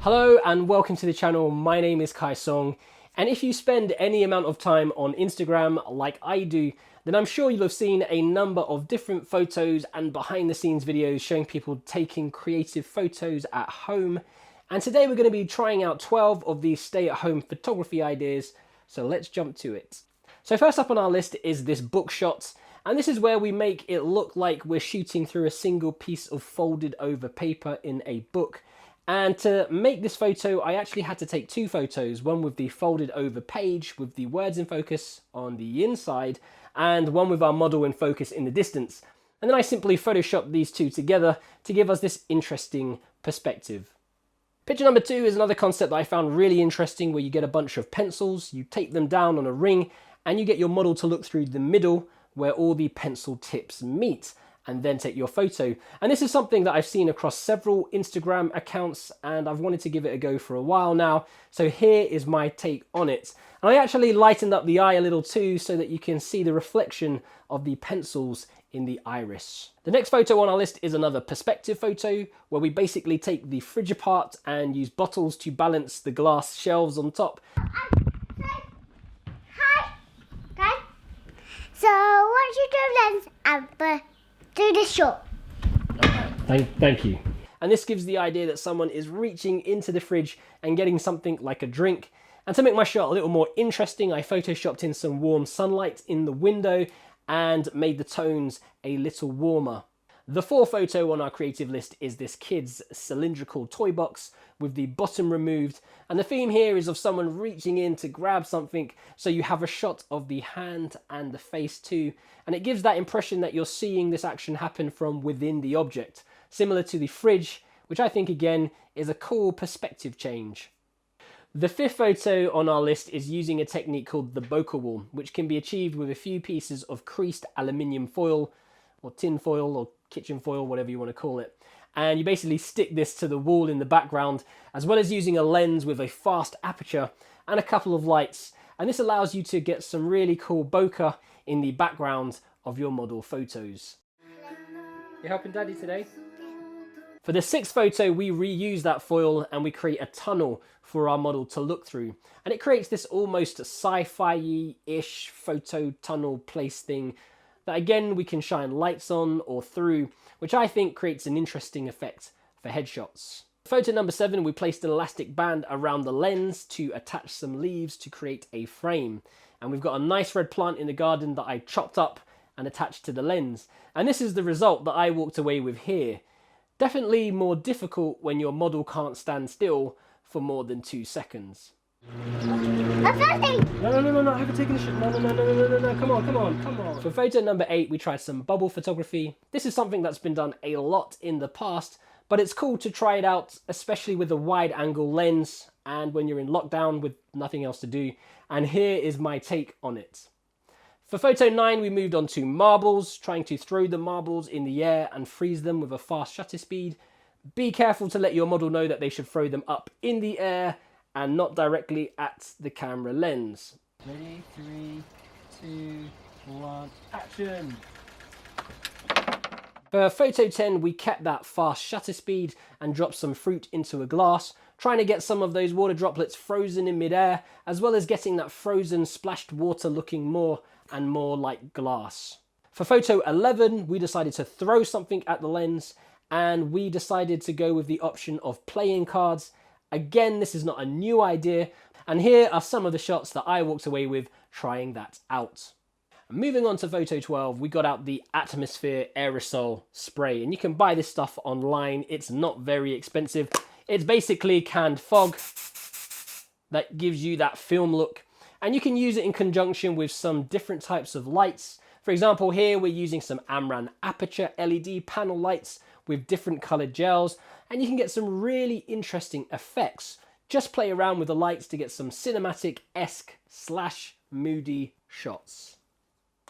Hello and welcome to the channel. My name is Kai Song, and if you spend any amount of time on Instagram like I do, then I'm sure you'll have seen a number of different photos and behind the scenes videos showing people taking creative photos at home. And today we're going to be trying out 12 of these stay-at-home photography ideas, so let's jump to it. So first up on our list is this book shot, and this is where we make it look like we're shooting through a single piece of folded over paper in a book. And to make this photo, I actually had to take two photos, one with the folded over page with the words in focus on the inside, and one with our model in focus in the distance. And then I simply photoshopped these two together to give us this interesting perspective. Picture number 2 is another concept that I found really interesting, where you get a bunch of pencils, you tape them down on a ring, and you get your model to look through the middle where all the pencil tips meet, and then take your photo. And this is something that I've seen across several Instagram accounts, and I've wanted to give it a go for a while now. So here is my take on it. And I actually lightened up the eye a little too, so that you can see the reflection of the pencils in the iris. The next photo on our list is another perspective photo, where we basically take the fridge apart and use bottles to balance the glass shelves on top. Hi, guys. So what you do then? Do the shot. Thank you. And this gives the idea that someone is reaching into the fridge and getting something like a drink. And to make my shot a little more interesting, I photoshopped in some warm sunlight in the window and made the tones a little warmer. The fourth photo on our creative list is this kid's cylindrical toy box with the bottom removed, and the theme here is of someone reaching in to grab something, so you have a shot of the hand and the face too, and it gives that impression that you're seeing this action happen from within the object, similar to the fridge, which I think again is a cool perspective change. The fifth photo on our list is using a technique called the Bokeh Wall, which can be achieved with a few pieces of creased aluminium foil, or tin foil, or kitchen foil, whatever you want to call it. And you basically stick this to the wall in the background, as well as using a lens with a fast aperture and a couple of lights. And this allows you to get some really cool bokeh in the background of your model photos. You helping Daddy today? For the sixth photo, we reuse that foil and we create a tunnel for our model to look through. And it creates this almost sci-fi-ish photo tunnel place thing that again we can shine lights on or through, which I think creates an interesting effect for headshots. Photo number 7, we placed an elastic band around the lens to attach some leaves to create a frame. And we've got a nice red plant in the garden that I chopped up and attached to the lens. And this is the result that I walked away with here. Definitely more difficult when your model can't stand still for more than 2 seconds. No, I haven't taken a shot. No, come on. For photo number 8, we tried some bubble photography. This is something that's been done a lot in the past, but it's cool to try it out, especially with a wide angle lens and when you're in lockdown with nothing else to do. And here is my take on it. For photo 9, we moved on to marbles, trying to throw the marbles in the air and freeze them with a fast shutter speed. Be careful to let your model know that they should throw them up in the air and not directly at the camera lens. Ready? 3, 2, 1, action! For photo 10, we kept that fast shutter speed and dropped some fruit into a glass, trying to get some of those water droplets frozen in midair, as well as getting that frozen splashed water looking more and more like glass. For photo 11, we decided to throw something at the lens, and we decided to go with the option of playing cards. Again, this is not a new idea, and here are some of the shots that I walked away with trying that out. Moving on to photo 12, we got out the Atmosphere Aerosol spray, and you can buy this stuff online. It's not very expensive. It's basically canned fog that gives you that film look, and you can use it in conjunction with some different types of lights. For example, here we're using some Amran aperture LED panel lights with different colored gels, and you can get some really interesting effects. Just play around with the lights to get some cinematic-esque / moody shots.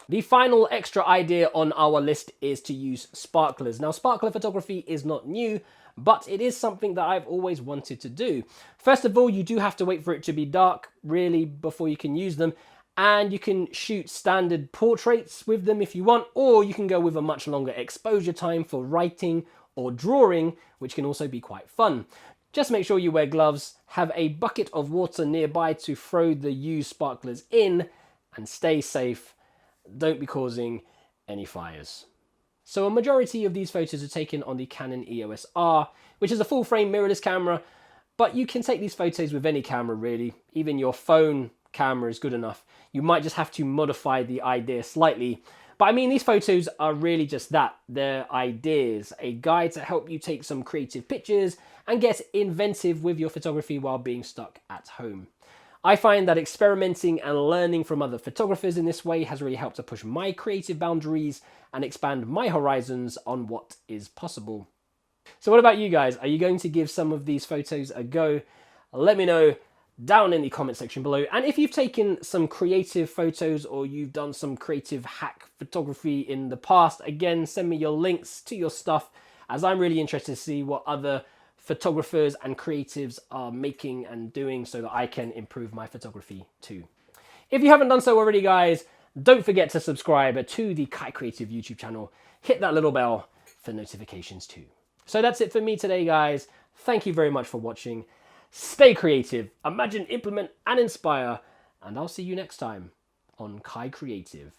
The final extra idea on our list is to use sparklers. Now, sparkler photography is not new, but it is something that I've always wanted to do. First of all, you do have to wait for it to be dark, really, before you can use them. And you can shoot standard portraits with them if you want, or you can go with a much longer exposure time for writing or drawing, which can also be quite fun. Just make sure you wear gloves, have a bucket of water nearby to throw the used sparklers in, and stay safe. Don't be causing any fires. So a majority of these photos are taken on the Canon EOS R, which is a full frame mirrorless camera, but you can take these photos with any camera really. Even your phone camera is good enough. You might just have to modify the idea slightly. But I mean, these photos are really just that. They're ideas, a guide to help you take some creative pictures and get inventive with your photography while being stuck at home. I find that experimenting and learning from other photographers in this way has really helped to push my creative boundaries and expand my horizons on what is possible. So what about you guys? Are you going to give some of these photos a go? Let me know down in the comment section below. And if you've taken some creative photos or you've done some creative hack photography in the past, again, send me your links to your stuff, as I'm really interested to see what other photographers and creatives are making and doing so that I can improve my photography too. If you haven't done so already, guys, don't forget to subscribe to the KaiCreative YouTube channel. Hit that little bell for notifications too. So that's it for me today, guys. Thank you very much for watching. Stay creative, imagine, implement, and inspire. And I'll see you next time on KaiCreative.